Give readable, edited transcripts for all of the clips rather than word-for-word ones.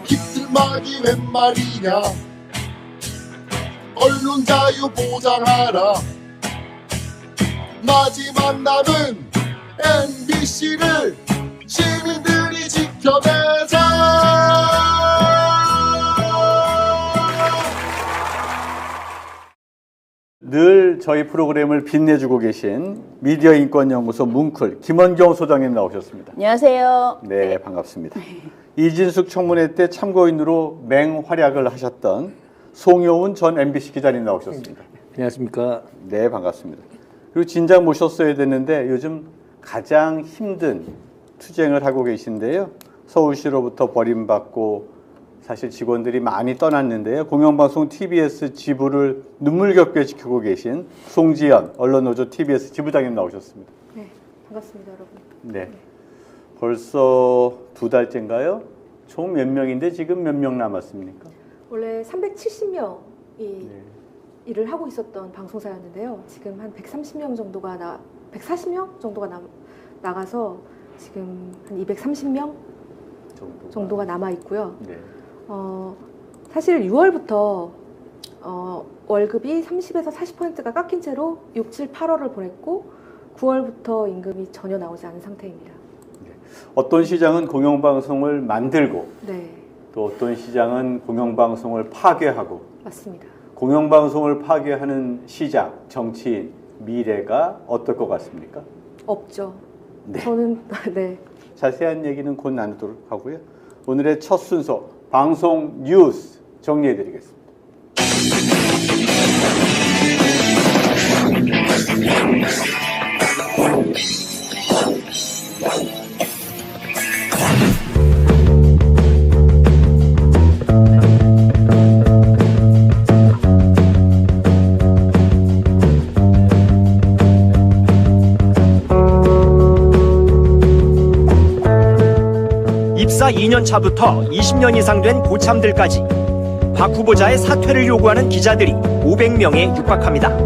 깃들막이 웬 말이냐. 언론 자유 보장하라. 마지막 남은 MBC를 시민들이 지켜내자. 늘 저희 프로그램을 빛내주고 계신 미디어인권연구소 뭉클 김원경 소장님 나오셨습니다. 안녕하세요. 네, 반갑습니다. 이진숙 청문회 때 참고인으로 맹활약을 하셨던 송효운 전 MBC 기자님 나오셨습니다. 안녕하십니까. 네, 반갑습니다. 그리고 진작 모셨어야 됐는데 요즘 가장 힘든 투쟁을 하고 계신데요. 서울시로부터 버림받고 사실 직원들이 많이 떠났는데요. 공영방송 TBS 지부를 눈물겹게 지키고 계신 송지연 언론노조 TBS 지부장님 나오셨습니다. 네, 반갑습니다, 여러분. 네, 벌써 2달째인가요? 총 몇 명인데 지금 몇 명 남았습니까? 원래 370명이 일을 하고 있었던 방송사였는데요. 지금 한 140명 정도가 나가서 지금 한 230명 정도가 남아 있고요. 네. 사실 6월부터 월급이 30에서 40%가 깎인 채로 6, 7, 8월을 보냈고 9월부터 임금이 전혀 나오지 않은 상태입니다. 네. 어떤 시장은 공영방송을 만들고 네, 또 어떤 시장은 공영방송을 파괴하고 맞습니다. 공영방송을 파괴하는 시장, 정치인 미래가 어떨 것 같습니까? 없죠. 네. 저는 네. 자세한 얘기는 곧 나누도록 하고요. 오늘의 첫 순서 방송 뉴스 정리해드리겠습니다. 입사 2년 차부터 20년 이상 된 고참들까지 박 후보자의 사퇴를 요구하는 기자들이 500명에 육박합니다.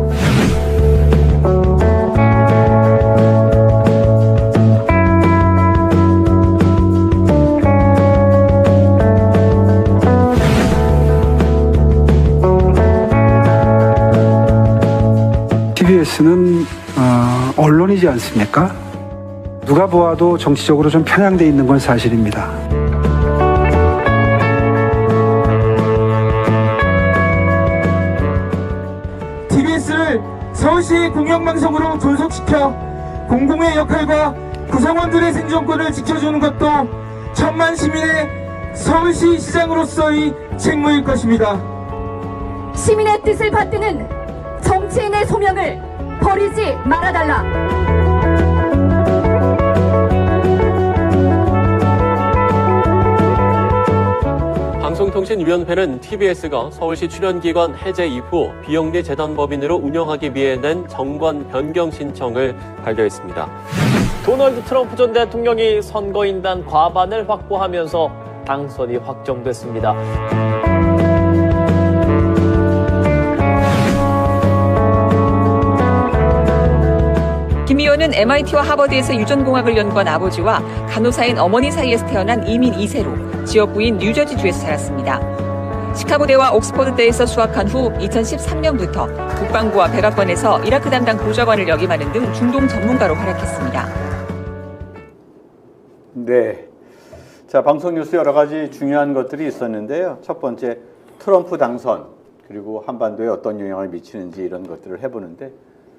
TBS는 언론이지 않습니까? 누가 보아도 정치적으로 좀 편향돼 있는 건 사실입니다. TBS를 서울시 공영방송으로 존속시켜 공공의 역할과 구성원들의 생존권을 지켜주는 것도 천만 시민의 서울시 시장으로서의 책무일 것입니다. 시민의 뜻을 받드는 정치인의 소명을 버리지 말아달라. 방송통신위원회는 TBS가 서울시 출연기관 해제 이후 비영리 재단법인으로 운영하기 위해 낸 정관 변경 신청을 반려했습니다. 도널드 트럼프 전 대통령이 선거인단 과반을 확보하면서 당선이 확정됐습니다. 김 의원은 MIT와 하버드에서 유전공학을 연구한 아버지와 간호사인 어머니 사이에서 태어난 이민 2세로 지역구인 뉴저지주에서 자랐습니다. 시카고대와 옥스퍼드대에서 수학한 후 2013년부터 국방부와 백악관에서 이라크 담당 보좌관을 역임하는 등 중동 전문가로 활약했습니다. 네, 자 방송 뉴스 여러 가지 중요한 것들이 있었는데요. 첫 번째 트럼프 당선 그리고 한반도에 어떤 영향을 미치는지 이런 것들을 해보는데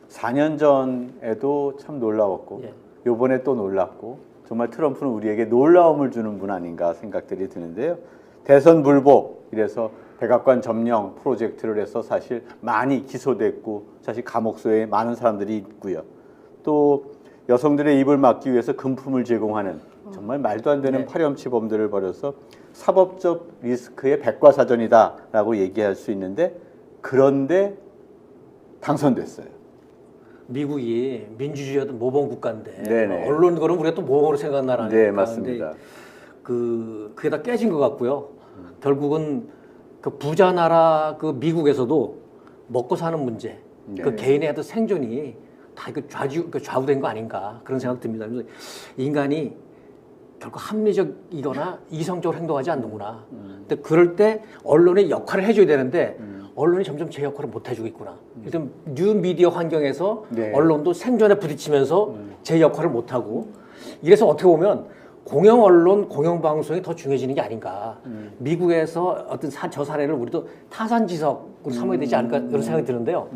4년 전에도 참 놀라웠고 이번에 또 놀랍고 정말 트럼프는 우리에게 놀라움을 주는 분 아닌가 생각들이 드는데요. 대선 불복 이래서 백악관 점령 프로젝트를 해서 사실 많이 기소됐고 사실 감옥소에 많은 사람들이 있고요. 또 여성들의 입을 막기 위해서 금품을 제공하는 정말 말도 안 되는 파렴치범들을 벌여서 사법적 리스크의 백과사전이다라고 얘기할 수 있는데 그런데 당선됐어요. 미국이 민주주의였던 모범 국가인데 네네. 언론 거는 우리가 또 모범으로 생각하는 나라니까. 네, 맞습니다. 그게 다 깨진 것 같고요. 결국은 그 부자 나라 그 미국에서도 먹고 사는 문제, 그 개인의 어떤 생존이 다 이거 좌우된 거 아닌가 그런 생각 듭니다. 그래서 인간이 결코 합리적이거나 이성적으로 행동하지 않는구나. 근데 그럴 때 언론이 역할을 해줘야 되는데 언론이 점점 제 역할을 못 해주고 있구나. 일단 뉴미디어 환경에서 네. 언론도 생존에 부딪히면서 제 역할을 못 하고 이래서 어떻게 보면 공영 언론, 공영 방송이 더 중요해지는 게 아닌가. 미국에서 어떤 저 사례를 우리도 타산지석으로 삼아야 되지 않을까 이런 생각이 드는데요.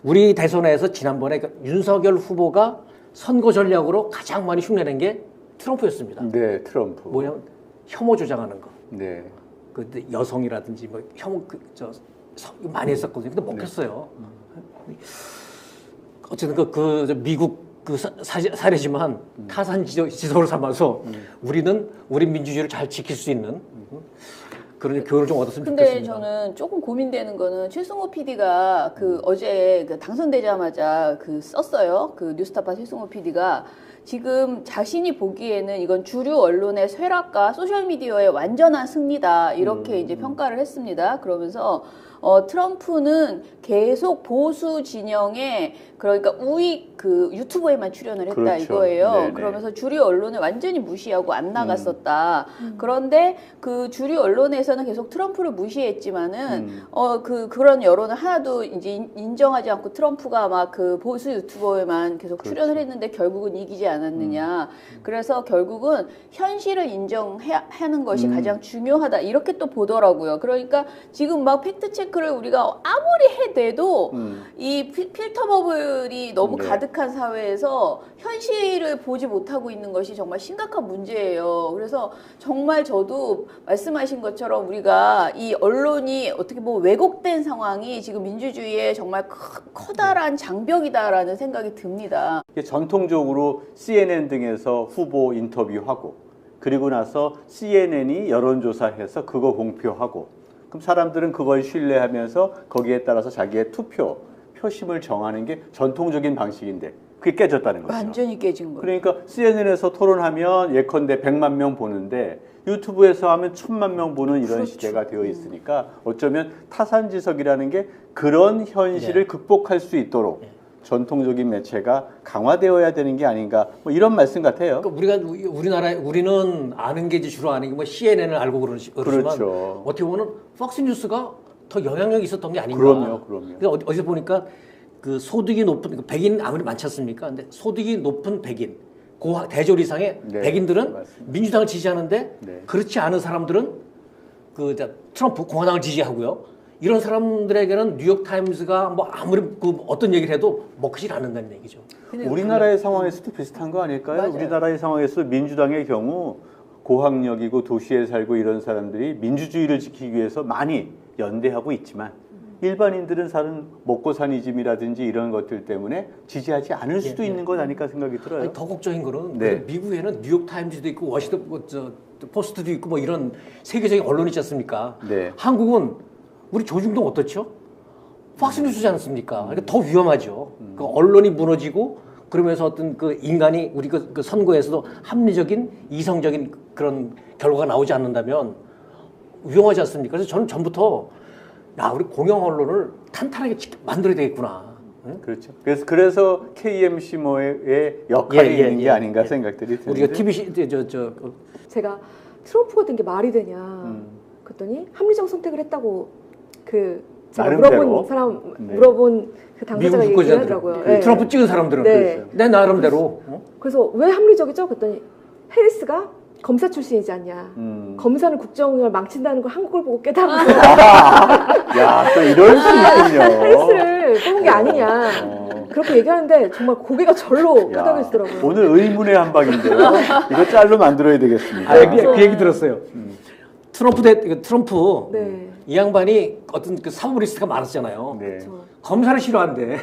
우리 대선에서 지난번에 윤석열 후보가 선거 전략으로 가장 많이 흉내낸 게 트럼프였습니다. 네, 트럼프. 뭐냐면 혐오 조장하는 거. 네. 그 여성이라든지 뭐 혐오 많이 했었거든요. 근데 먹혔어요. 어쨌든 그 미국 그 사례지만 타산 지석으로 삼아서 우리 민주주의를 잘 지킬 수 있는 그런 교훈을 좀 얻었으면 근데 좋겠습니다. 저는 조금 고민되는 거는 최승호 PD가 어제 당선되자마자 썼어요. 뉴스타파 최승호 PD가 지금 자신이 보기에는 이건 주류 언론의 쇠락과 소셜미디어의 완전한 승리다. 이렇게 이제 평가를 했습니다. 그러면서 트럼프는 계속 보수 진영의 그러니까 우익 유튜브에만 출연을 했다 그렇죠. 이거예요. 네네. 그러면서 주류 언론을 완전히 무시하고 안 나갔었다. 그런데 그 주류 언론에서는 계속 트럼프를 무시했지만은 그런 여론을 하나도 이제 인정하지 않고 트럼프가 막 보수 유튜버에만 계속 출연을 했는데 결국은 이기지 않았느냐. 그래서 결국은 현실을 인정하는 것이 가장 중요하다. 이렇게 또 보더라고요. 그러니까 지금 막 팩트 체크를 우리가 아무리 해대도 이 필터 버블이 너무 네. 가득한 사회에서 현실을 보지 못하고 있는 것이 정말 심각한 문제예요. 그래서 정말 저도 말씀하신 것처럼 우리가 이 언론이 어떻게 보면 왜곡된 상황이 지금 민주주의에 정말 커다란 장벽이다라는 생각이 듭니다. 전통적으로 CNN 등에서 후보 인터뷰하고 그리고 나서 CNN이 여론조사해서 그거 공표하고 그럼 사람들은 그걸 신뢰하면서 거기에 따라서 자기의 표심을 정하는 게 전통적인 방식인데 그게 깨졌다는 거죠. 완전히 깨진 거예요. 그러니까 CNN에서 토론하면 예컨대 100만 명 보는데 유튜브에서 하면 1000만 명 보는 이런 그렇죠. 시대가 되어 있으니까 어쩌면 타산지석이라는 게 그런 현실을 극복할 수 있도록 전통적인 매체가 강화되어야 되는 게 아닌가 뭐 이런 말씀 같아요. 그러니까 우리는 아는 게 이제 주로 아는 게 뭐 CNN을 알고 그러지만 그렇죠. 어떻게 보면 폭스뉴스가 더 영향력이 있었던 게 아닌가. 그럼요. 그래서 어디서 보니까 소득이 높은 백인 아무리 많지 않습니까? 근데 소득이 높은 백인 대졸 이상의 네, 백인들은 맞습니다. 민주당을 지지하는데 네. 그렇지 않은 사람들은 트럼프 공화당을 지지하고요. 이런 사람들에게는 뉴욕타임스가 뭐 아무리 어떤 얘기를 해도 먹히질 않는다는 얘기죠. 우리나라의 상황에서도 비슷한 거 아닐까요? 맞아요. 우리나라의 상황에서 민주당의 경우 고학력이고 도시에 살고 이런 사람들이 민주주의를 지키기 위해서 많이 연대하고 있지만 일반인들은 사는 먹고 사니즘이라든지 이런 것들 때문에 지지하지 않을 수도 있는 것 아닐까 생각이 들어요. 아니, 더 걱정인 거는 네. 미국에는 뉴욕타임즈도 있고 워싱턴 포스트도 있고 뭐 이런 세계적인 언론이 있지 않습니까? 네. 한국은 우리 조중동 어떻죠? 폭스뉴스지 않습니까? 그러니까 더 위험하죠. 그 언론이 무너지고 그러면서 어떤 인간이 우리 그 선거에서도 합리적인 이성적인 그런 결과가 나오지 않는다면 위험하지 않습니까? 그래서 저는 전부터 우리 공영 언론을 탄탄하게 만들어야 되겠구나. 응? 그렇죠. 그래서 KMC 뭐의 역할이 있는 게 아닌가 생각들이 드는데 우리가 TBC 제가 트럼프가 된 게 말이 되냐 그랬더니 합리적 선택을 했다고 제가 물어본 사람 물어본 그 당사자가 얘기를 하더라고요. 네. 트럼프 찍은 사람들은 네. 내 나름대로. 그래서 왜 합리적이죠? 그랬더니 해리스가 검사 출신이지 않냐. 검사는 국정을 망친다는 걸 한국을 보고 깨달아서 야, 또 이럴 수 있군요. 해리스를 뽑은 게 아니냐. 그렇게 얘기하는데 정말 고개가 절로 끄덕여지더라고요. 오늘 의문의 한 방인데요. 이거 짤로 만들어야 되겠습니다. 그 얘기 들었어요. 트럼프 네. 이 양반이 어떤 사법리스트가 많았잖아요. 네. 검사를 싫어한대.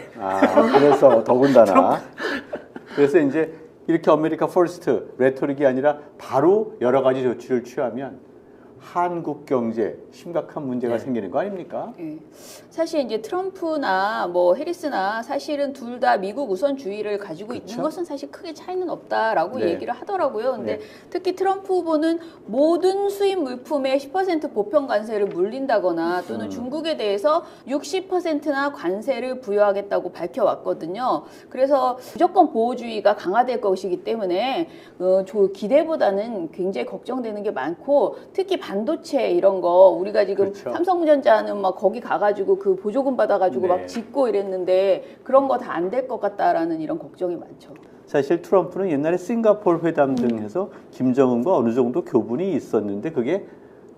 그래서 더군다나. 그래서 이제 이렇게 아메리카 퍼스트 레토릭이 아니라 바로 여러 가지 조치를 취하면 한국 경제 심각한 문제가 네. 생기는 거 아닙니까? 예. 사실 이제 트럼프나 뭐 해리스나 사실은 둘 다 미국 우선주의를 가지고 그렇죠. 있는 것은 사실 크게 차이는 없다라고 네. 얘기를 하더라고요. 근데 네. 특히 트럼프 후보는 모든 수입 물품에 10% 보편 관세를 물린다거나 또는 중국에 대해서 60%나 관세를 부여하겠다고 밝혀왔거든요. 그래서 무조건 보호주의가 강화될 것이기 때문에 기대보다는 굉장히 걱정되는 게 많고, 특히 반도체 이런 거 우리가 지금 그렇죠. 삼성전자는 막 거기 가가지고 그 보조금 받아가지고 네. 막 짓고 이랬는데 그런 거 다 안 될 것 같다라는 이런 걱정이 많죠. 사실 트럼프는 옛날에 싱가포르 회담 등에서 김정은과 어느 정도 교분이 있었는데 그게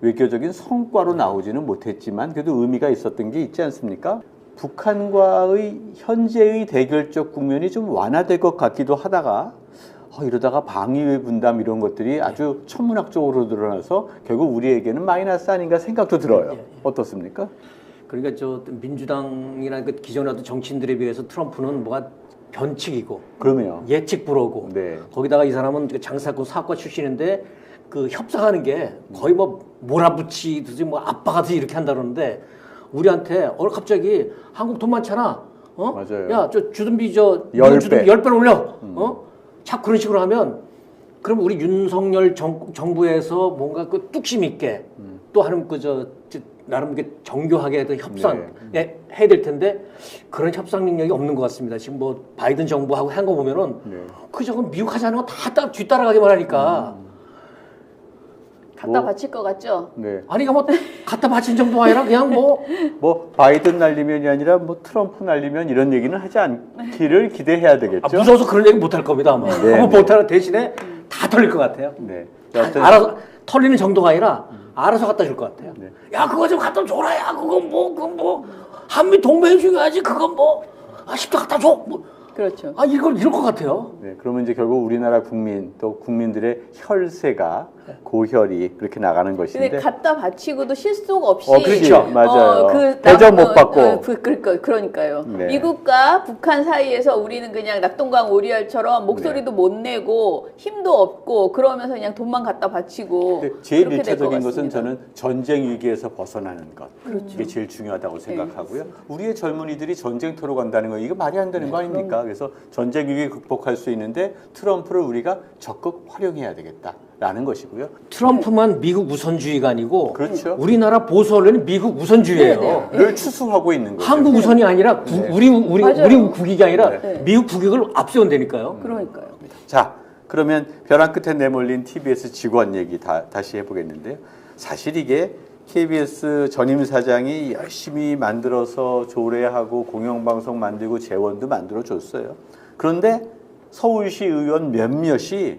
외교적인 성과로 나오지는 못했지만 그래도 의미가 있었던 게 있지 않습니까? 북한과의 현재의 대결적 국면이 좀 완화될 것 같기도 하다가 이러다가 방위외 분담 이런 것들이 아주 천문학적으로 드러나서 결국 우리에게는 마이너스 아닌가 생각도 들어요. 어떻습니까? 그러니까 저 민주당이나 그 기존의 어떤 정치인들에 비해서 트럼프는 뭐가 변칙이고, 그러면 예측 불허고, 네. 거기다가 이 사람은 그 장사고 사학과 출신인데 그 협상하는 게 거의 뭐 몰아붙이듯이 뭐 아빠같이 이렇게 한다 그러는데, 우리한테 갑자기 한국 돈 많잖아. 맞아요. 야, 저 주둔비 저 10배. 10배 올려. 자꾸 그런 식으로 하면 그럼 우리 윤석열 정부에서 뭔가 그 뚝심 있게 또 하는 나름 그 정교하게 그 협상 해야 될 텐데 그런 협상 능력이 없는 것 같습니다. 지금 뭐 바이든 정부하고 한 거 보면은 저건 미국 하자는 거 다 뒤따라가기만 하니까. 갖다 바칠 것 같죠? 네. 아니 뭐 갖다 바친 정도가 아니라 그냥 뭐 바이든 날리면이 아니라 뭐 트럼프 날리면 이런 얘기는 하지 않기를 기대해야 되겠죠. 무서워서 그런 얘기 못 할 겁니다 아마. 네. 못하는 대신에 다 털릴 것 같아요. 네. 알아서 털리는 정도가 아니라 알아서 갖다 줄 것 같아요. 네. 야 그거 좀 갖다 줘라. 야 그건 뭐 한미 동맹 중요하지. 그건 뭐 10도 갖다 줘. 그렇죠. 이럴 것 같아요. 네, 그러면 이제 결국 우리나라 국민 또 국민들의 혈세가 고혈이 그렇게 나가는 것인데. 근데 갖다 바치고도 실속 없이. 그렇죠, 맞아요. 대접 못 받고. 그러니까요. 네. 미국과 북한 사이에서 우리는 그냥 낙동강 오리알처럼 목소리도 못 내고 힘도 없고 그러면서 그냥 돈만 갖다 바치고. 제일 그렇게 될 것 일차적인 것은 같습니다. 저는 전쟁 위기에서 벗어나는 것. 그렇죠. 이게 제일 중요하다고 생각하고요. 우리의 젊은이들이 전쟁터로 간다는 거 이거 말이 안 되는 거 아닙니까? 그래서 전쟁 위기 극복할 수 있는데 트럼프를 우리가 적극 활용해야 되겠다라는 것이고요. 트럼프만 미국 우선주의가 아니고 그렇죠. 우리나라 보수 언론이 미국 우선주의예요. 를 추수하고 있는 거죠. 한국 우선이 아니라 우리 국익이 아니라 미국 국익을 앞세운다니까요. 그러니까요. 자, 그러면 벼랑 끝에 내몰린 TBS 직원 얘기 다시 해보겠는데요. 사실 이게 KBS 전임 사장이 열심히 만들어서 조례하고 공영방송 만들고 재원도 만들어줬어요. 그런데 서울시 의원 몇몇이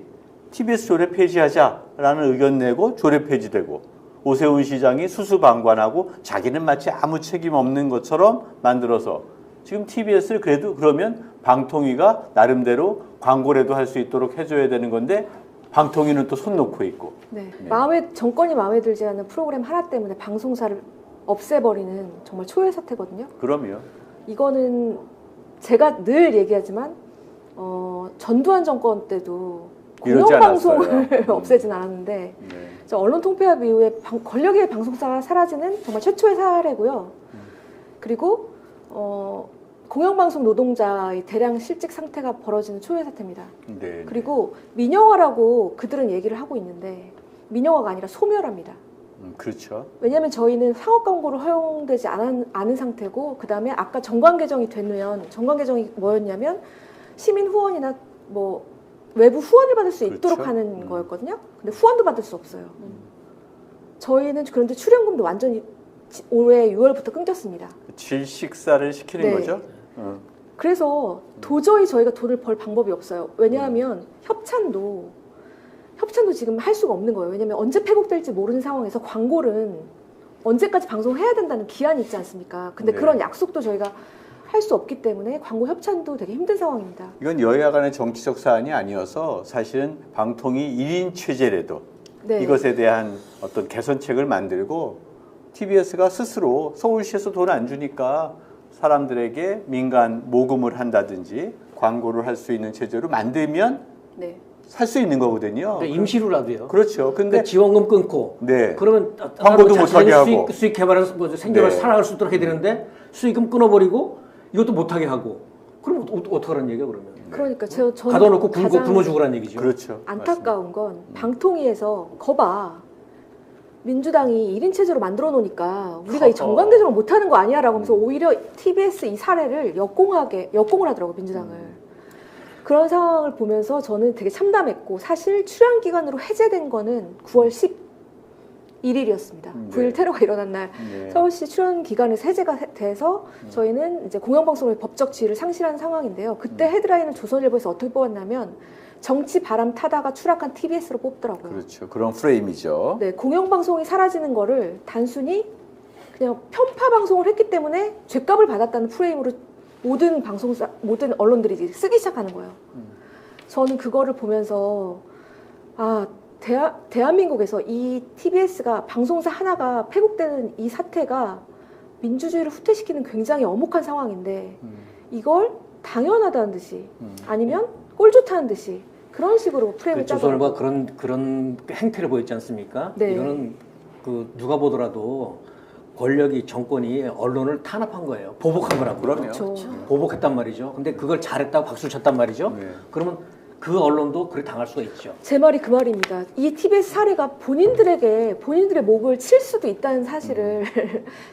TBS 조례 폐지하자라는 의견 내고 조례 폐지되고, 오세훈 시장이 수수방관하고 자기는 마치 아무 책임 없는 것처럼 만들어서 지금 TBS를 그래도 그러면 방통위가 나름대로 광고라도 할 수 있도록 해줘야 되는 건데 방통위는 또 손 놓고 있고. 네. 정권이 마음에 들지 않는 프로그램 하나 때문에 방송사를 없애버리는 정말 초유의 사태거든요. 그럼요. 이거는 제가 늘 얘기하지만 전두환 정권 때도 공영방송을 없애진 않았는데 언론 통폐합 이후에 권력의 방송사가 사라지는 정말 최초의 사례고요. 그리고 공영방송 노동자의 대량 실직 상태가 벌어지는 초유의 사태입니다. 네. 그리고 민영화라고 그들은 얘기를 하고 있는데 민영화가 아니라 소멸합니다. 그렇죠. 왜냐하면 저희는 상업 광고를 허용되지 않은 상태고, 그 다음에 아까 정관 개정이 되면 정관 개정이 뭐였냐면 시민 후원이나 뭐 외부 후원을 받을 수 있도록 하는 거였거든요. 근데 후원도 받을 수 없어요. 저희는 그런데 출연금도 완전히 올해 6월부터 끊겼습니다. 질식사를 시키는 거죠? 그래서 도저히 저희가 돈을 벌 방법이 없어요. 왜냐하면 협찬도 지금 할 수가 없는 거예요. 왜냐하면 언제 폐국될지 모르는 상황에서 광고는 언제까지 방송해야 된다는 기한이 있지 않습니까? 근데 그런 약속도 저희가 할 수 없기 때문에 광고 협찬도 되게 힘든 상황입니다. 이건 여야 간의 정치적 사안이 아니어서 사실은 방통위 1인 체제라도 이것에 대한 어떤 개선책을 만들고 TBS가 스스로 서울시에서 돈 안 주니까 사람들에게 민간 모금을 한다든지 광고를 할 수 있는 체제로 만들면 살 수 있는 거거든요. 그러니까 임시로라도요. 그렇죠. 근데 그러니까 지원금 끊고 네. 그러면 광고도 못 하게 하고 수익 개발해서 뭐 생계를 네. 살아갈 수 있도록 해야 되는데 수익금 끊어버리고 이것도 못 하게 하고 그럼 어떡하라는 얘기야 그러면? 그러니까 저는 가둬놓고 굶어 죽으라는 얘기죠. 그렇죠. 안타까운 건 방통위에서 거봐 민주당이 1인 체제로 만들어 놓으니까 우리가 이 정관 개정을 못 하는 거 아니야라고 하면서 오히려 TBS 이 사례를 역공을 하더라고요, 민주당을. 그런 상황을 보면서 저는 되게 참담했고 사실 출연 기간으로 해제된 거는 9월 11일이었습니다. 9일 테러가 일어난 날 서울시 출연 기간에서 해제가 돼서 저희는 이제 공영방송의 법적 지위를 상실한 상황인데요. 그때 헤드라인을 조선일보에서 어떻게 뽑았냐면 정치 바람 타다가 추락한 TBS로 뽑더라고요. 그렇죠. 그런 프레임이죠. 네, 공영방송이 사라지는 거를 단순히 그냥 편파 방송을 했기 때문에 죗값을 받았다는 프레임으로 모든 언론들이 쓰기 시작하는 거예요. 저는 그거를 보면서 대한민국에서 이 TBS가 방송사 하나가 폐국되는 이 사태가 민주주의를 후퇴시키는 굉장히 엄혹한 상황인데 이걸 당연하다는 듯이 아니면 꼴 좋다는 듯이 그런 식으로 프레임을 짜더라고요. 조선일보가 그런 행태를 보였지 않습니까? 네. 이거는 누가 보더라도 권력이 정권이 언론을 탄압한 거예요. 보복한 거라고. 그럼요. 보복했단 말이죠. 근데 그걸 잘했다고 박수를 쳤단 말이죠. 네. 그러면 그 언론도 그렇게 당할 수가 있죠. 제 말이 그 말입니다. 이 TBS 사례가 본인들의 목을 칠 수도 있다는 사실을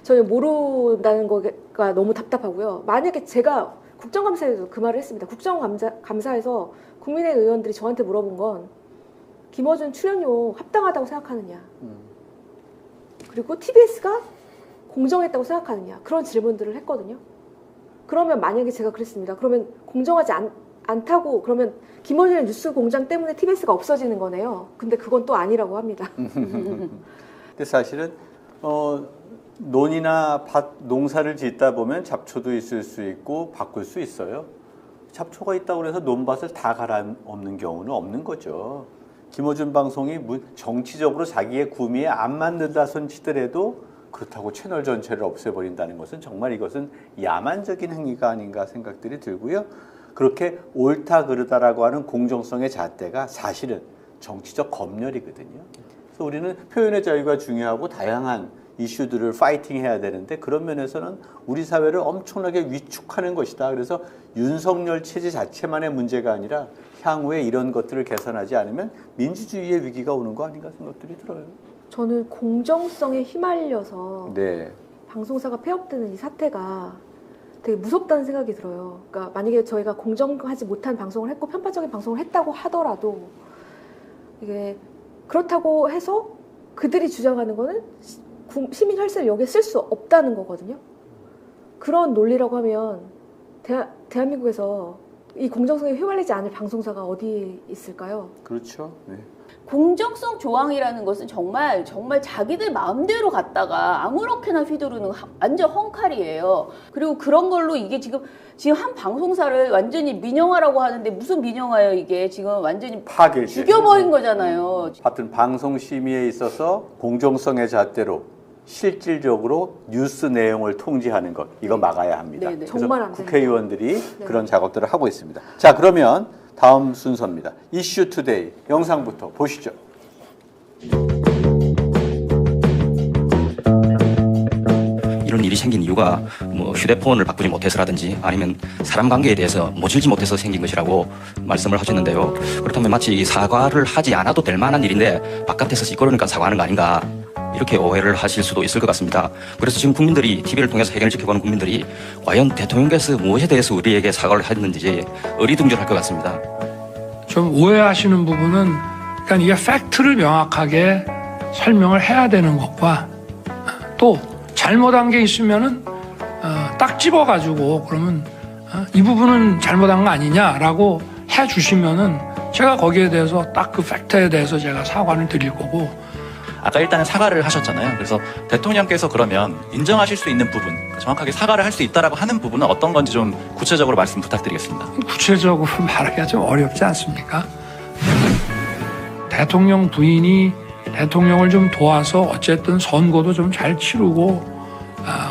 전혀 모른다는 거가 너무 답답하고요. 만약에 제가 국정감사에도 그 말을 했습니다. 국정감사에서 국민의 의원들이 저한테 물어본 건 김어준 출연료 합당하다고 생각하느냐 그리고 TBS가 공정했다고 생각하느냐 그런 질문들을 했거든요. 그러면 만약에 제가 그랬습니다. 그러면 공정하지 않다고 그러면 김어준의 뉴스 공장 때문에 TBS가 없어지는 거네요. 근데 그건 또 아니라고 합니다. 근데 사실은 논이나 밭 농사를 짓다 보면 잡초도 있을 수 있고 바꿀 수 있어요. 잡초가 있다고 해서 논밭을 다 갈아엎는 경우는 없는 거죠. 김어준 방송이 정치적으로 자기의 구미에 안 맞는다 손 치더라도 그렇다고 채널 전체를 없애버린다는 것은 정말 이것은 야만적인 행위가 아닌가 생각들이 들고요. 그렇게 옳다 그르다라고 하는 공정성의 잣대가 사실은 정치적 검열이거든요. 그래서 우리는 표현의 자유가 중요하고 다양한 이슈들을 파이팅해야 되는데 그런 면에서는 우리 사회를 엄청나게 위축하는 것이다. 그래서 윤석열 체제 자체만의 문제가 아니라 향후에 이런 것들을 개선하지 않으면 민주주의의 위기가 오는 거 아닌가 생각들이 들어요. 저는 공정성에 휘말려서 네. 방송사가 폐업되는 이 사태가 되게 무섭다는 생각이 들어요. 그러니까 만약에 저희가 공정하지 못한 방송을 했고 편파적인 방송을 했다고 하더라도 이게 그렇다고 해서 그들이 주장하는 거는 시민 혈세를 여기에 쓸 수 없다는 거거든요. 그런 논리라고 하면 대한민국에서 이 공정성에 휘말리지 않을 방송사가 어디 있을까요? 그렇죠. 네. 공정성 조항이라는 것은 정말 자기들 마음대로 갔다가 아무렇게나 휘두르는 완전 헝칼이에요. 그리고 그런 걸로 이게 지금 한 방송사를 완전히 민영화라고 하는데 무슨 민영화예요 이게 지금 완전히 파괴지. 죽여버린 거잖아요. 하여튼 방송 심의에 있어서 공정성의 잣대로 실질적으로 뉴스 내용을 통제하는 것 이거 막아야 합니다. 네네. 그래서 정말 안 국회의원들이 네. 그런 작업들을 하고 있습니다. 자 그러면 다음 순서입니다. 이슈 투데이 영상부터 보시죠. 이런 일이 생긴 이유가 뭐 휴대폰을 바꾸지 못해서라든지 아니면 사람 관계에 대해서 모질지 못해서 생긴 것이라고 말씀을 하셨는데요. 그렇다면 마치 사과를 하지 않아도 될 만한 일인데 바깥에서 시끄러우니까 사과하는 거 아닌가 이렇게 오해를 하실 수도 있을 것 같습니다. 그래서 지금 국민들이 TV를 통해서 해결을 지켜보는 국민들이 과연 대통령께서 무엇에 대해서 우리에게 사과를 했는지 어리둥절할 것 같습니다. 좀 오해하시는 부분은 그러니까 이게 팩트를 명확하게 설명을 해야 되는 것과 또 잘못한 게 있으면은 딱 집어가지고 그러면 이 부분은 잘못한 거 아니냐라고 해주시면은 제가 거기에 대해서 딱 그 팩트에 대해서 제가 사과를 드릴 거고. 아까 일단은 사과를 하셨잖아요. 그래서 대통령께서 그러면 인정하실 수 있는 부분, 정확하게 사과를 할 수 있다라고 하는 부분은 어떤 건지 좀 구체적으로 말씀 부탁드리겠습니다. 구체적으로 말하기가 좀 어렵지 않습니까? 대통령 부인이 대통령을 좀 도와서 어쨌든 선거도 좀 잘 치르고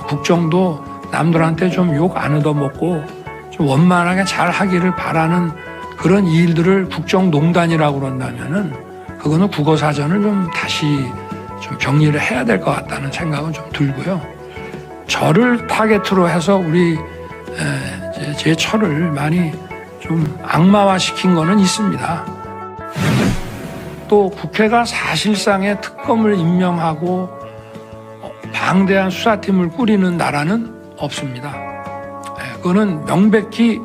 국정도 남들한테 좀 욕 안 얻어먹고 좀 원만하게 잘 하기를 바라는 그런 일들을 국정농단이라고 그런다면은 그거는 국어사전을 좀 다시 좀 정리를 해야 될 것 같다는 생각은 좀 들고요. 저를 타겟으로 해서 우리 제 처를 많이 좀 악마화시킨 거는 있습니다. 또 국회가 사실상의 특검을 임명하고 방대한 수사팀을 꾸리는 나라는 없습니다. 그거는 명백히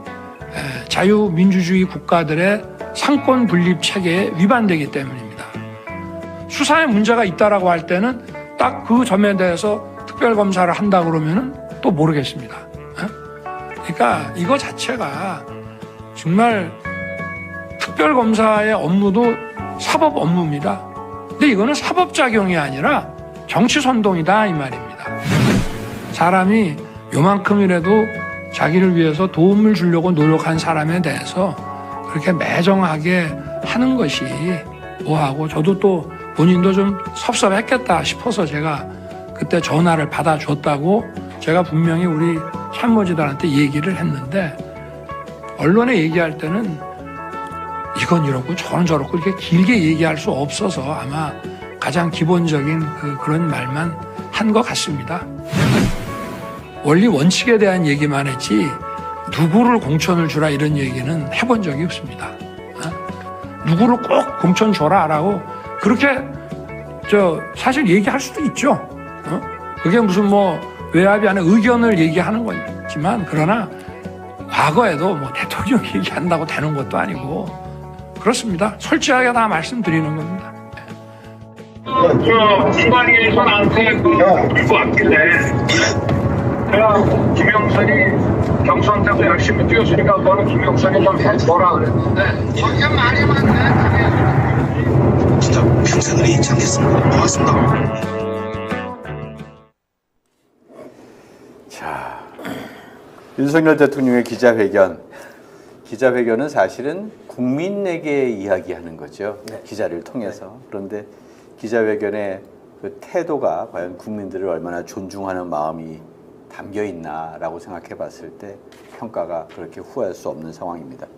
자유민주주의 국가들의 상권 분립 체계에 위반되기 때문입니다. 수사에 문제가 있다라고 할 때는 딱 그 점에 대해서 특별검사를 한다 그러면은 또 모르겠습니다. 그러니까 이거 자체가 정말 특별검사의 업무도 사법 업무입니다. 근데 이거는 사법작용이 아니라 정치선동이다 이 말입니다. 사람이 요만큼이라도 자기를 위해서 도움을 주려고 노력한 사람에 대해서 그렇게 매정하게 하는 것이 뭐하고, 저도 또 본인도 좀 섭섭했겠다 싶어서 제가 그때 전화를 받아줬다고 제가 분명히 우리 참모진들한테 얘기를 했는데, 언론에 얘기할 때는 이건 이렇고 저건 저렇고 이렇게 길게 얘기할 수 없어서 아마 가장 기본적인 그런 말만 한 것 같습니다. 원리 원칙에 대한 얘기만 했지 누구를 공천을 주라 이런 얘기는 해본 적이 없습니다. 누구를 꼭 공천 줘라라고 그렇게 사실 얘기할 수도 있죠. 그게 무슨 뭐 외압이 아닌 의견을 얘기하는 거지만, 그러나 과거에도 뭐 대통령 얘기한다고 되는 것도 아니고 그렇습니다. 솔직하게 다 말씀드리는 겁니다. 수관이 나한테 그거 왔길래 내가 김영선이 경선 때도 열심히 뛰었으니까 너는 김영선이 좀 해줘라 그랬는데 거기가 말이 많네. 진짜 평생을 잊지 않겠습니다. 고맙습니다. 자, 윤석열 대통령의 기자회견은 사실은 국민에게 이야기하는 거죠. 네. 기자를 통해서. 네. 그런데 기자회견의 그 태도가 과연 국민들을 얼마나 존중하는 마음이 담겨 있나라고 생각해 봤을 때 평가가 그렇게 후회할 수 없는 상황입니다.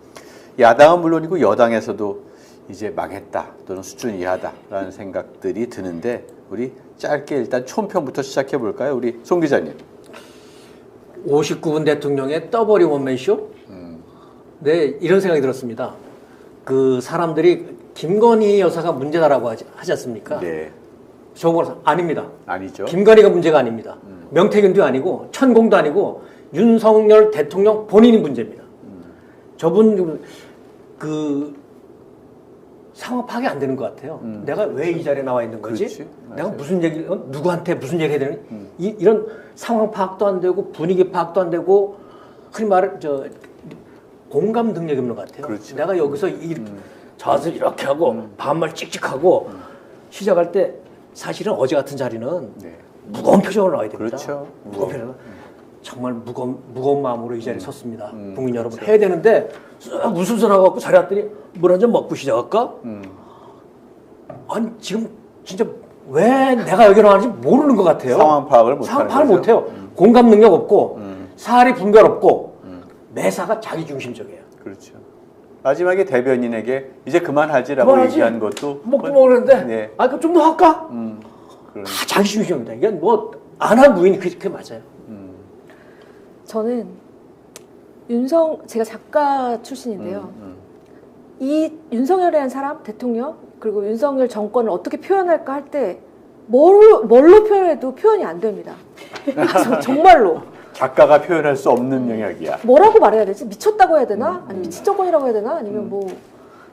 야당은 물론이고 여당에서도 이제 망했다 또는 수준 이하다라는 생각들이 드는데, 우리 짧게 일단 총평부터 시작해 볼까요? 우리 송 기자님. 59분 대통령의 떠버리 원맨쇼? 네, 이런 생각이 들었습니다. 그 사람들이 김건희 여사가 문제다라고 하지 않습니까? 네. 저거 아닙니다. 아니죠. 김건희가 문제가 아닙니다. 명태균도 아니고 천공도 아니고 윤석열 대통령 본인이 문제입니다. 저분 그 상황 파악이 안 되는 것 같아요. 내가 왜 이 자리에 나와 있는 거지? 그렇지. 내가 무슨 얘기, 누구한테 무슨 얘기 해야 되는? 이런 상황 파악도 안 되고 분위기 파악도 안 되고, 흔히 말해 공감 능력이 없는 것 같아요. 그렇죠. 내가 여기서 저것을 이렇게 하고 반말 찍찍하고 시작할 때 사실은 어제 같은 자리는 무거운 표정으로 나와야 됩니다. 그렇죠. 무거운 표정. 정말 무거운 마음으로 이 자리에 섰습니다. 국민 여러분. 해야 되는데 무슨 소리 하고 자리 왔더니 물 한 잔 먹고 시작할까? 아니 지금 진짜 왜 내가 여기 나왔는지 모르는 것 같아요. 상황 파악을 못해요. 공감 능력 없고 사리 분별 없고 매사가 자기중심적이에요. 그렇죠. 마지막에 대변인에게 이제 그만하지라고 얘기한 것도 먹고 먹는데 네. 아 그럼 좀 더 할까? 다 자기중심입니다. 이게 뭐 안 한 부인이 그게 맞아요. 저는 제가 작가 출신인데요. 이 윤석열이라는 사람, 대통령, 그리고 윤석열 정권을 어떻게 표현할까 할 때 뭘로 표현해도 표현이 안 됩니다. 정말로. 작가가 표현할 수 없는 영역이야. 뭐라고 말해야 되지? 미쳤다고 해야 되나? 아니면 미친 정권이라고 해야 되나? 아니면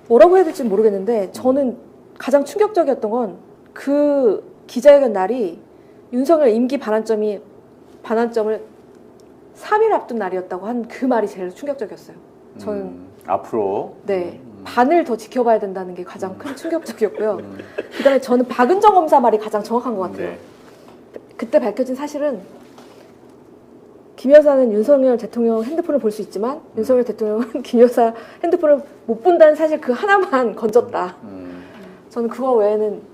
뭐라고 해야 될지 모르겠는데, 저는 가장 충격적이었던 건 그 기자회견 날이 윤석열 임기 반환점을 3일 앞둔 날이었다고 한 그 말이 제일 충격적이었어요. 저는 앞으로 네 반을 더 지켜봐야 된다는 게 가장 큰 충격적이었고요. 그다음에 저는 박은정 검사 말이 가장 정확한 것 같아요. 네. 그때 밝혀진 사실은 김 여사는 윤석열 대통령 핸드폰을 볼 수 있지만 윤석열 대통령은 김 여사 핸드폰을 못 본다는 사실 그 하나만 건졌다. 저는 그거 외에는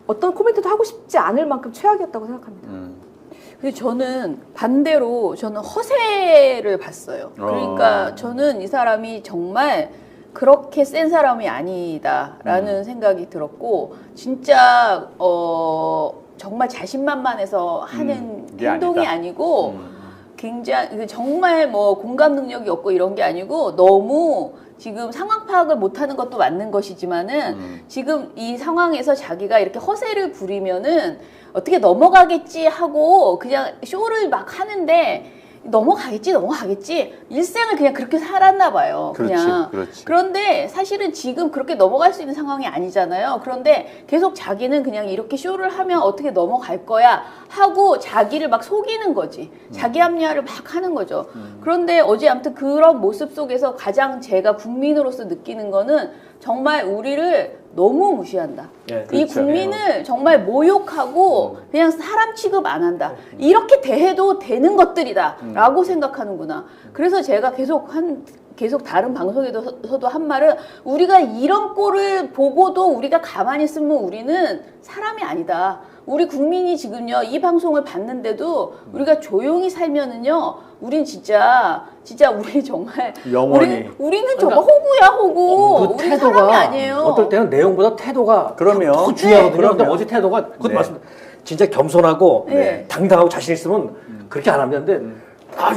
어떤 코멘트도 하고 싶지 않을 만큼 최악이었다고 생각합니다. 근데 저는 반대로 저는 허세를 봤어요. 그러니까 저는 이 사람이 정말 그렇게 센 사람이 아니다라는 생각이 들었고 진짜 정말 자신만만해서 하는 행동이 아니다. 아니고 굉장히 정말 뭐 공감 능력이 없고 이런 게 아니고 너무 지금 상황 파악을 못하는 것도 맞는 것이지만은 지금 이 상황에서 자기가 이렇게 허세를 부리면은 어떻게 넘어가겠지 하고 그냥 쇼를 막 하는데 넘어가겠지 일생을 그냥 그렇게 살았나 봐요. 그냥. 그렇지. 그런데 사실은 지금 그렇게 넘어갈 수 있는 상황이 아니잖아요. 그런데 계속 자기는 그냥 이렇게 쇼를 하면 어떻게 넘어갈 거야 하고 자기를 막 속이는 거지. 자기 합리화를 막 하는 거죠. 그런데 어제 아무튼 그런 모습 속에서 가장 제가 국민으로서 느끼는 거는 정말 우리를 너무 무시한다. 네, 이 그렇죠. 국민을 정말 모욕하고 그냥 사람 취급 안 한다. 이렇게 대해도 되는 것들이다 라고 생각하는구나. 그래서 제가 계속 다른 방송에서도 한 말은 우리가 이런 꼴을 보고도 우리가 가만히 있으면 우리는 사람이 아니다. 우리 국민이 지금요 이 방송을 봤는데도 우리가 조용히 살면은요 우린 진짜 우리 정말 영원히 우리는 정말 호구야 호구. 그 우리 사람이 태도가 아니에요. 어떨 때는 내용보다 태도가 그럼요. 더 중요하거든요. 그럼요. 근데 어제 태도가 그것도 네. 말씀 진짜 겸손하고 네. 당당하고 자신 있으면 그렇게 안 하는데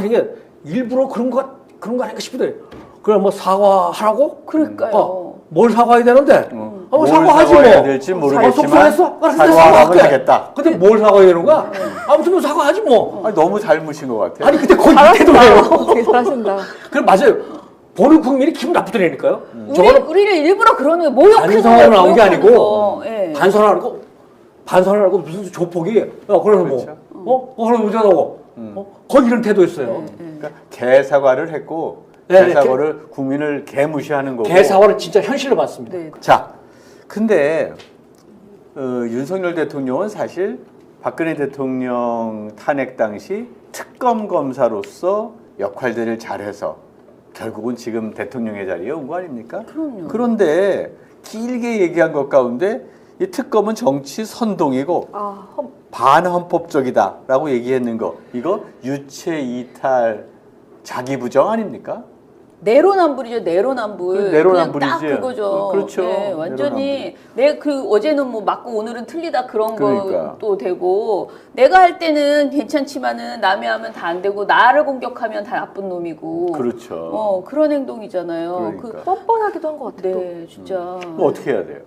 이게 일부러 그런 거 아닌가 싶은데 그냥 뭐 사과하라고? 그러니까요. 뭘 사과해야 되는데? 뭘 사과하지 사과해야 뭐. 될지 모르겠지만 속상했어? 사과하라고 사과할게. 하겠다. 근데 뭘 사과해야 되는 거야? 아무튼 뭐 사과하지 뭐. 아니, 너무 잘 무신 것 같아요. 아니 근데 거의 이 태도예요. 되게 잘하신다. 그럼 맞아요. 보는 국민이 기분 나쁘더라니까요. 우리를 일부러 그러는 거 모욕하는 반성하러 나온 게 모욕하는 아니고 거. 예. 반성하고 무슨 조폭이 그래서 그렇죠. 그럼 어쩌라고 거의 이런 태도였어요. 그러니까 개사과를 했고 네, 개사과를 국민을 개무시하는 거고. 개사과를 진짜 현실로 봤습니다. 네. 자, 근데 윤석열 대통령은 사실 박근혜 대통령 탄핵 당시 특검 검사로서 역할들을 잘해서 결국은 지금 대통령의 자리에 온 거 아닙니까? 그럼요. 그런데 길게 얘기한 것 가운데 이 특검은 정치 선동이고 반헌법적이다라고 얘기했는 거 이거 유체 이탈 자기 부정 아닙니까? 내로남불이죠, 내로남불. 내로남불이지. 그냥 딱 그거죠. 그렇죠. 네, 완전히 어제는 뭐 맞고 오늘은 틀리다 그런 그러니까. 것도 되고 내가 할 때는 괜찮지만은 남이 하면 다 안 되고 나를 공격하면 다 나쁜 놈이고. 그렇죠. 그런 행동이잖아요. 그러니까. 뻔뻔하기도 한 것 같아요. 네, 진짜. 뭐 어떻게 해야 돼요?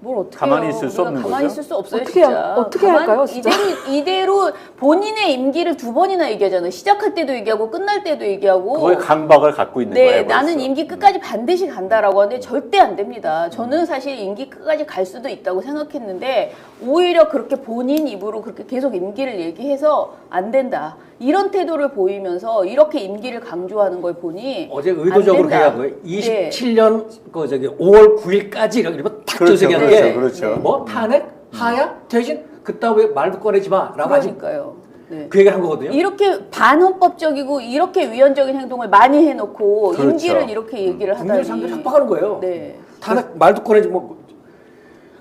뭘 어떻게 가만히 해요? 있을 수 없는 가만히 거죠? 있을 수 없어요, 어떻게 진짜. 어떻게 할까요, 진짜? 이대로 본인의 임기를 2번이나 얘기하잖아요. 시작할 때도 얘기하고 끝날 때도 얘기하고. 그거에 강박을 갖고 있는 네, 거예요. 나는 임기 끝까지 반드시 간다라고 하는데 절대 안 됩니다. 저는 사실 임기 끝까지 갈 수도 있다고 생각했는데 오히려 그렇게 본인 입으로 그렇게 계속 임기를 얘기해서 안 된다. 이런 태도를 보이면서 이렇게 임기를 강조하는 걸 보니 어제 의도적으로 안 된다. 해야 거예요. 27년 5월 9일까지 이러면 딱 그렇죠, 저기 하는 그렇죠, 게 그렇죠. 뭐 탄핵, 하야, 퇴진 그따 왜 말도 꺼내지 마라고 아직 그러니까요. 네. 그 얘기를 한 거거든요. 이렇게 반헌법적이고 이렇게 위헌적인 행동을 많이 해놓고 그렇죠. 임기를 이렇게 얘기를 국민의 하다니. 상대를 협박하는 거예요. 네. 탄핵 말도 꺼내지 뭐.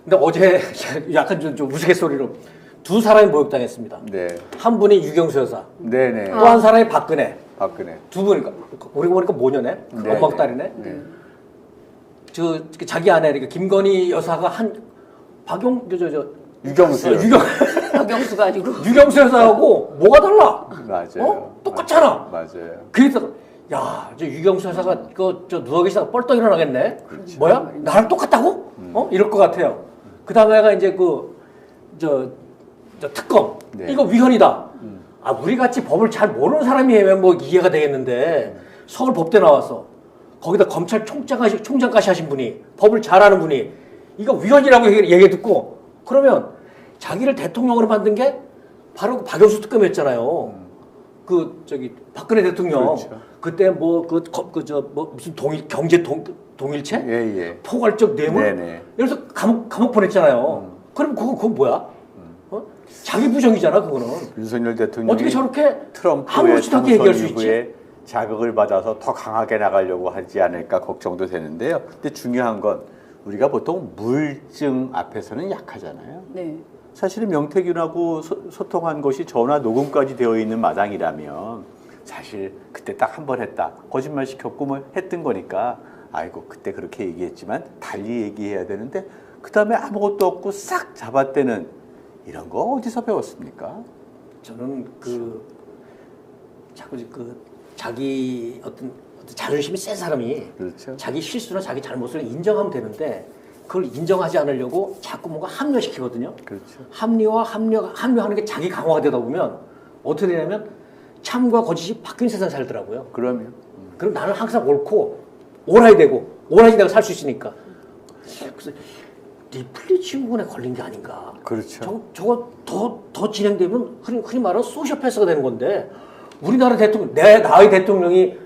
근데 어제 약간 좀 우스갯소리로 두 사람이 모욕당했습니다. 네. 한 분이 유경수 여사, 네네. 또 한 사람이 박근혜. 두 분이니까 우리가 보니까 모녀네, 네, 엄마가 딸이네. 네. 자기 아내 그러니까 김건희 여사가 유경수. 박영수가 아니고 유경수 여사하고 뭐가 달라? 맞아요. 똑같잖아. 맞아요. 그래서 저 유경수 여사가 누워 계시다가 뻘떡 일어나겠네. 뭐야? 나랑 똑같다고? 이럴 것 같아요. 그 다음에가 이제 저 특검 네. 이거 위헌이다. 우리 같이 법을 잘 모르는 사람이 하면 뭐 이해가 되겠는데 서울 법대 나와서 거기다 검찰총장까지 하신 분이 법을 잘 아는 분이 이거 위헌이라고 얘기 듣고 그러면 자기를 대통령으로 만든 게 바로 박영수 특검이었잖아요. 박근혜 대통령 그렇죠. 그때 무슨 경제 동일체 예. 포괄적 뇌물 네네. 그래서 감옥 보냈잖아요. 그럼 그건 뭐야? 자기 부정이잖아 그거는. 윤석열 대통령이 어떻게 저렇게 트럼프의 아무렇지도 않게 얘기할 수 당선 이후에 자극을 받아서 더 강하게 나가려고 하지 않을까 걱정도 되는데요. 근데 중요한 건 우리가 보통 물증 앞에서는 약하잖아요. 네. 사실은 명태균하고 소통한 것이 전화 녹음까지 되어 있는 마당이라면 사실 그때 딱 한 번 했다. 거짓말 시켰고 뭐 했던 거니까 아이고 그때 그렇게 얘기했지만 달리 얘기해야 되는데 그 다음에 아무것도 없고 싹 잡아떼는 이런 거 어디서 배웠습니까? 저는 자꾸 자기 어떤 자존심이 센 사람이 그렇죠. 자기 실수나 자기 잘못을 인정하면 되는데 그걸 인정하지 않으려고 자꾸 뭔가 합리화시키거든요. 그렇죠. 합리화하는 게 자기 강화가 되다 보면 어떻게 되냐면 참과 거짓이 바뀐 세상 살더라고요. 그럼 나는 항상 옳고 옳아야 되고 옳아야지 내가 살 수 있으니까. 그래서 리플리 증후군에 걸린 게 아닌가. 그렇죠. 저거 더 진행되면 흔히 말하는 소시오패스가 되는 건데 우리나라 대통령, 나의 대통령이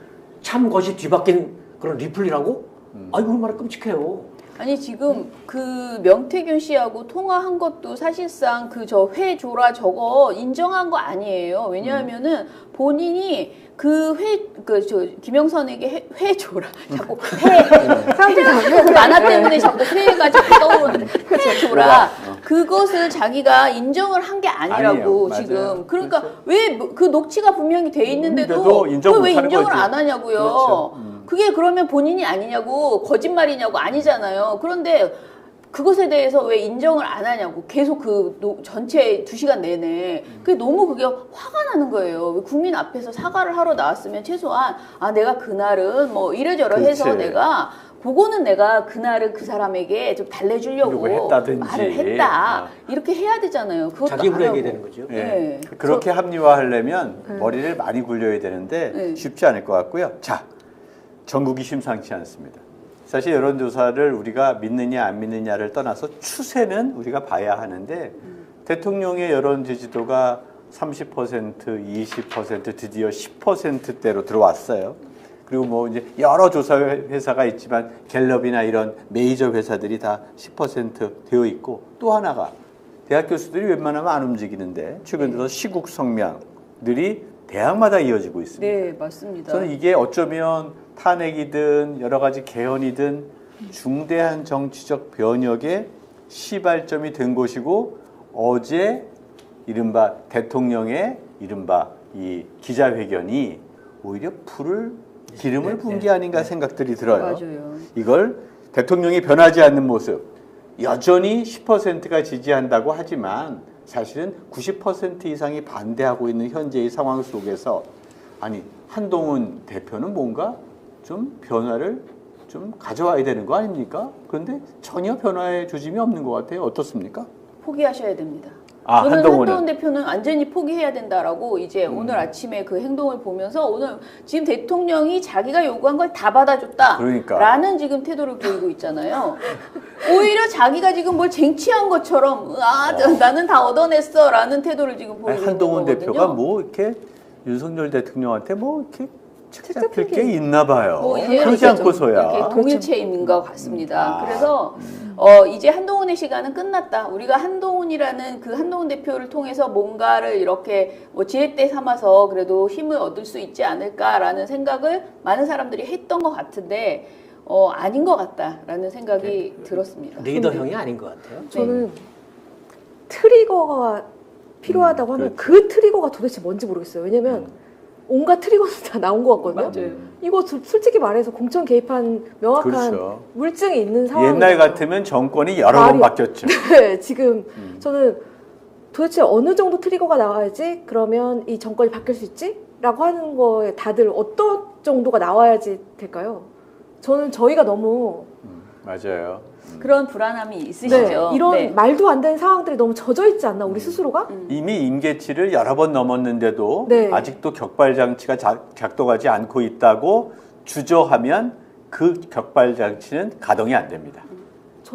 참 것이 뒤바뀐 그런 리플리라고? 아이고 얼마나 끔찍해요. 아니 지금 그 명태균 씨하고 통화한 것도 사실상 그 저 회조라 저거 인정한 거 아니에요. 왜냐하면은 본인이 김영선에게 회조라 자꾸 회 만화 때문에 자꾸 회가 자꾸 떠오르는데 회조라 그것을 자기가 인정을 한 게 아니라고 아니에요. 지금 맞아요. 그러니까 그렇죠. 왜 그 녹취가 분명히 돼 있는데도 그걸 왜 인정을 안 하냐고요. 그렇죠. 그게 그러면 본인이 아니냐고 거짓말이냐고 아니잖아요. 그런데 그것에 대해서 왜 인정을 안 하냐고 계속 전체 2시간 내내 그게 너무 그게 화가 나는 거예요. 국민 앞에서 사과를 하러 나왔으면 최소한 내가 그날은 뭐 이래저래 그렇지. 해서 내가 그거는 내가 그날은 그 사람에게 좀 달래주려고 말을 했다. 이렇게 해야 되잖아요. 그것도 자기 안 입으로 하고. 얘기해야 되는 거죠. 네. 그렇게 합리화하려면 머리를 많이 굴려야 되는데 쉽지 않을 것 같고요. 자, 전국이 심상치 않습니다. 사실 여론조사를 우리가 믿느냐 안 믿느냐를 떠나서 추세는 우리가 봐야 하는데 대통령의 여론 지지도가 30%, 20% 드디어 10%대로 들어왔어요. 그리고 뭐 이제 여러 조사 회사가 있지만 갤럽이나 이런 메이저 회사들이 다 10% 되어 있고 또 하나가 대학 교수들이 웬만하면 안 움직이는데 최근 들어서 시국 성명들이 대학마다 이어지고 있습니다. 네, 맞습니다. 저는 이게 어쩌면 탄핵이든 여러 가지 개헌이든 중대한 정치적 변혁의 시발점이 된 것이고 어제 이른바 대통령의 이른바 이 기자회견이 오히려 기름을 부은 게 아닌가 생각들이 들어요. 맞아요. 이걸 대통령이 변하지 않는 모습 여전히 10%가 지지한다고 하지만 사실은 90% 이상이 반대하고 있는 현재의 상황 속에서 아니 한동훈 대표는 뭔가 좀 변화를 좀 가져와야 되는 거 아닙니까? 그런데 전혀 변화의 조짐이 없는 것 같아요. 어떻습니까? 포기하셔야 됩니다. 아, 저는 한동훈은? 한동훈 대표는 완전히 포기해야 된다라고 이제 오늘 아침에 그 행동을 보면서 오늘 지금 대통령이 자기가 요구한 걸 다 받아줬다. 그러니까. 라는 지금 태도를 보이고 있잖아요. 오히려 자기가 지금 뭘 쟁취한 것처럼 나는 다 얻어냈어 라는 태도를 지금 보이고 있는 거거든요. 한동훈 대표가 뭐 이렇게 윤석열 대통령한테 뭐 이렇게 책 잡힐 게 있나 봐요. 뭐 이제 그러지 않고서야. 이렇게 동일체인 것 같습니다. 그래서 이제 한동훈의 시간은 끝났다. 우리가 한동훈이라는 그 한동훈 대표를 통해서 뭔가를 이렇게 뭐 지렛대 삼아서 그래도 힘을 얻을 수 있지 않을까라는 생각을 많은 사람들이 했던 것 같은데 아닌 것 같다라는 생각이 들었습니다. 리더형이 아닌 것 같아요. 저는 트리거가 필요하다고 하면 그 트리거가 도대체 뭔지 모르겠어요. 왜냐면 온갖 트리거는 다 나온 것 같거든요. 맞아요. 이거 솔직히 말해서 공천 개입한 명확한 그렇죠. 물증이 있는 상황이에요. 옛날 같으면 정권이 여러 번 바뀌었죠. 네, 지금 저는 도대체 어느 정도 트리거가 나와야지 그러면 이 정권이 바뀔 수 있지? 라고 하는 거에 다들 어떤 정도가 나와야지 될까요? 저는 저희가 너무 맞아요. 그런 불안함이 있으시죠. 이런 말도 안 되는 상황들이 너무 젖어 있지 않나 우리 스스로가? 이미 임계치를 여러 번 넘었는데도 아직도 격발 장치가 작동하지 않고 있다고 주저하면 그 격발 장치는 가동이 안 됩니다.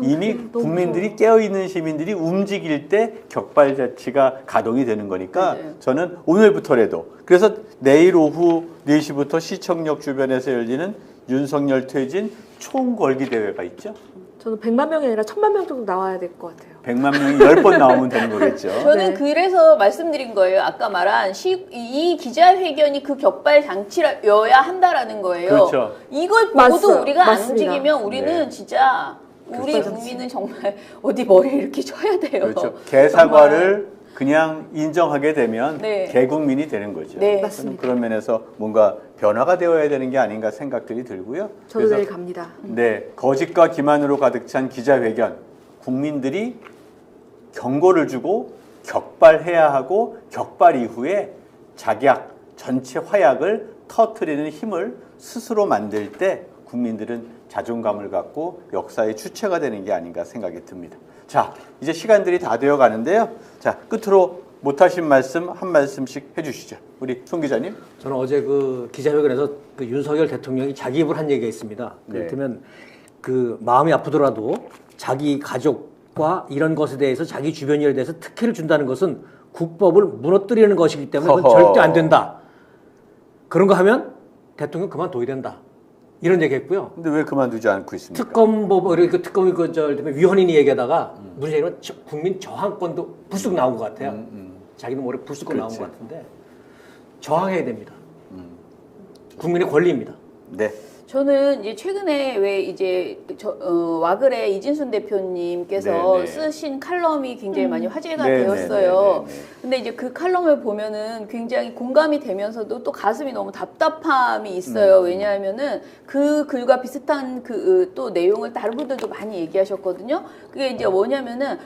이미 국민들이 깨어있는 시민들이 움직일 때 격발 장치가 가동이 되는 거니까 저는 오늘부터라도 그래서 내일 오후 4시부터 시청역 주변에서 열리는 윤석열 퇴진 총궐기 대회가 있죠. 저는 100만 명이 아니라 1000만 명 정도 나와야 될 것 같아요. 100만 명이 10번 나오면 되는 거겠죠. 저는 그래서 말씀드린 거예요. 아까 말한 이 기자회견이 그 격발 장치여야 한다라는 거예요. 그렇죠. 이걸 보고도 맞습니다. 우리가 안 움직이면 우리는 진짜 우리 국민은 정말 어디 머리를 이렇게 쳐야 돼요. 그렇죠. 개사과를 그냥 인정하게 되면 네. 개국민이 되는 거죠. 네. 맞습니다. 그런 면에서 뭔가 변화가 되어야 되는 게 아닌가 생각들이 들고요. 저도 내일 갑니다. 네, 거짓과 기만으로 가득 찬 기자회견, 국민들이 경고를 주고 격발해야 하고 격발 이후에 작약, 전체 화약을 터뜨리는 힘을 스스로 만들 때 국민들은 자존감을 갖고 역사의 주체가 되는 게 아닌가 생각이 듭니다. 자, 이제 시간들이 다 되어 가는데요. 자, 끝으로 못하신 말씀 한 말씀씩 해주시죠. 우리 송 기자님. 저는 어제 그 기자회견에서 그 윤석열 대통령이 자기 입으로 한 얘기가 있습니다. 네. 그렇다면 그 마음이 아프더라도 자기 가족과 이런 것에 대해서 자기 주변인에 대해서 특혜를 준다는 것은 국법을 무너뜨리는 것이기 때문에 그건 절대 안 된다. 그런 거 하면 대통령 그만둬야 된다. 이런 얘기했고요. 근데 왜 그만두지 않고 있습니까? 특검법 그 특검이 위헌인이 얘기하다가 문재인은 국민 저항권도 불쑥 나온 것 같아요. 자기는 올해 불쑥 나온 것 같은데 저항해야 됩니다. 국민의 권리입니다. 네. 저는 이제 최근에 왜 이제 와글의 이진순 대표님께서 네네. 쓰신 칼럼이 굉장히 많이 화제가 네네네네네. 되었어요. 근데 이제 그 칼럼을 보면은 굉장히 공감이 되면서도 또 가슴이 너무 답답함이 있어요. 왜냐하면은 그 글과 비슷한 그 또 내용을 다른 분들도 많이 얘기하셨거든요. 그게 이제 뭐냐면은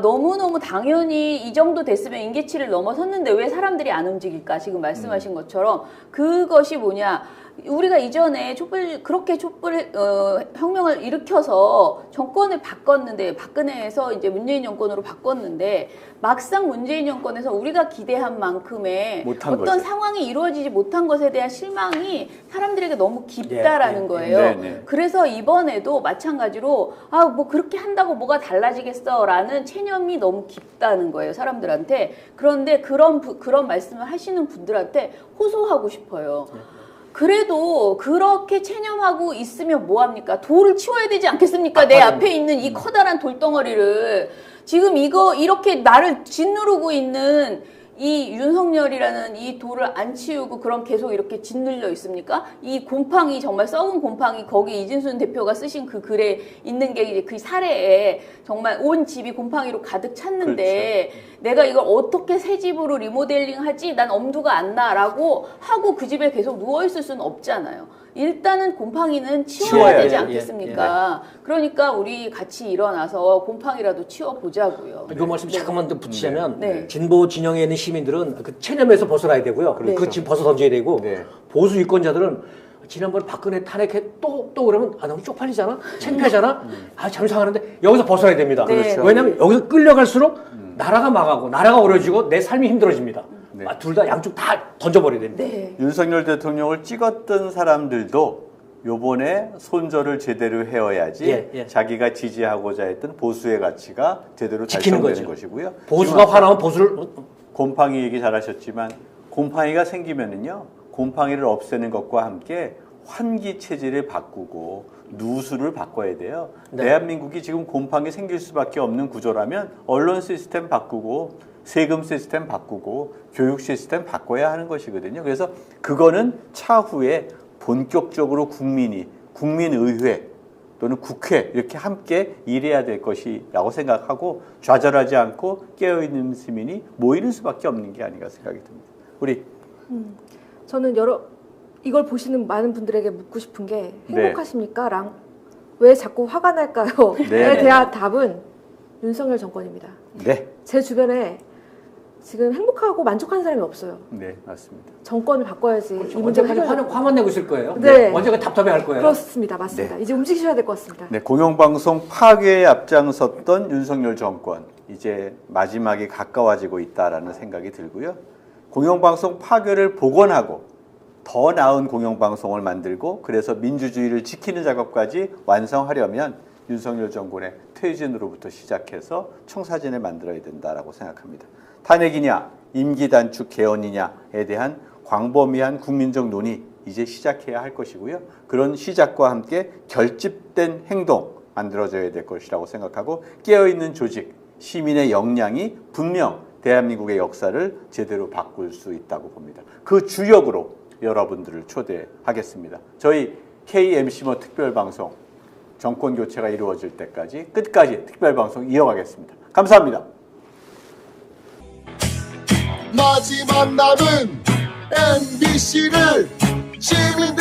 너무너무 당연히 이 정도 됐으면 임계치를 넘어섰는데 왜 사람들이 안 움직일까? 지금 말씀하신 것처럼 그것이 뭐냐? 우리가 이전에 그렇게 촛불 혁명을 일으켜서 정권을 바꿨는데 박근혜에서 이제 문재인 정권으로 바꿨는데 막상 문재인 정권에서 우리가 기대한 만큼의 어떤 거죠. 상황이 이루어지지 못한 것에 대한 실망이 사람들에게 너무 깊다라는 거예요. 네네. 그래서 이번에도 마찬가지로 뭐 그렇게 한다고 뭐가 달라지겠어라는 체념이 너무 깊다는 거예요, 사람들한테. 그런데 그런 말씀을 하시는 분들한테 호소하고 싶어요. 그래도 그렇게 체념하고 있으면 뭐합니까? 돌을 치워야 되지 않겠습니까? 내 앞에 있는 이 커다란 돌덩어리를. 지금 이렇게 나를 짓누르고 있는 이 윤석열이라는 이 돌을 안 치우고 그럼 계속 이렇게 짓눌려 있습니까? 이 곰팡이, 정말 썩은 곰팡이, 거기 이진순 대표가 쓰신 그 글에 있는 게 이제 그 사례에 정말 온 집이 곰팡이로 가득 찼는데 내가 이걸 어떻게 새 집으로 리모델링 하지? 난 엄두가 안 나라고 하고 그 집에 계속 누워있을 수는 없잖아요. 일단은 곰팡이는 치워야 되지 않겠습니까? 그러니까 우리 같이 일어나서 곰팡이라도 치워보자고요. 이거 말씀 잠깐만 더 붙이자면 네. 진보 진영에 있는 시민들은 그 체념에서 벗어나야 되고요. 그 집 벗어 던져야 되고 보수 유권자들은 지난번에 박근혜 탄핵해 또 그러면 너무 쪽팔리잖아? 창피하잖아? 참 상하는데 여기서 벗어나야 됩니다. 그렇죠. 왜냐하면 여기서 끌려갈수록 나라가 망하고 나라가 어려지고 내 삶이 힘들어집니다. 둘 다 양쪽 다 던져버려야 됩니다. 윤석열 대통령을 찍었던 사람들도 요번에 손절을 제대로 해야지 자기가 지지하고자 했던 보수의 가치가 제대로 달성되는 것이고요. 보수가 화나면 보수를 곰팡이 얘기 잘하셨지만 곰팡이가 생기면은요, 곰팡이를 없애는 것과 함께 환기 체질을 바꾸고 누수를 바꿔야 돼요. 대한민국이 지금 곰팡이 생길 수밖에 없는 구조라면 언론 시스템 바꾸고 세금 시스템 바꾸고 교육 시스템 바꿔야 하는 것이거든요. 그래서 그거는 차후에 본격적으로 국민의회 또는 국회 이렇게 함께 일해야 될 것이라고 생각하고 좌절하지 않고 깨어있는 시민이 모이는 수밖에 없는 게 아닌가 생각이 듭니다. 우리 저는 이걸 보시는 많은 분들에게 묻고 싶은 게 행복하십니까? 왜 자꾸 화가 날까요? 에 대한 답은 윤석열 정권입니다. 네. 제 주변에 지금 행복하고 만족하는 사람이 없어요. 네, 맞습니다. 정권을 바꿔야지 이 문제가 화만 내고 있을 거예요. 네. 언제가 답답해할 거예요. 그렇습니다. 맞습니다. 이제 움직이셔야 될 것 같습니다. 네, 공영방송 파괴에 앞장섰던 윤석열 정권 이제 마지막이 가까워지고 있다라는 생각이 들고요. 공영방송 파괴를 복원하고 더 나은 공영방송을 만들고 그래서 민주주의를 지키는 작업까지 완성하려면 윤석열 정권의 퇴진으로부터 시작해서 청사진을 만들어야 된다라고 생각합니다. 탄핵이냐 임기 단축 개헌이냐에 대한 광범위한 국민적 논의 이제 시작해야 할 것이고요. 그런 시작과 함께 결집된 행동 만들어져야 될 것이라고 생각하고 깨어있는 조직, 시민의 역량이 분명 대한민국의 역사를 제대로 바꿀 수 있다고 봅니다. 그 주역으로 여러분들을 초대하겠습니다. 저희 KMC모 특별방송 정권 교체가 이루어질 때까지 끝까지 특별방송 이어가겠습니다. 감사합니다. 마지막 남은 MBC를 시민들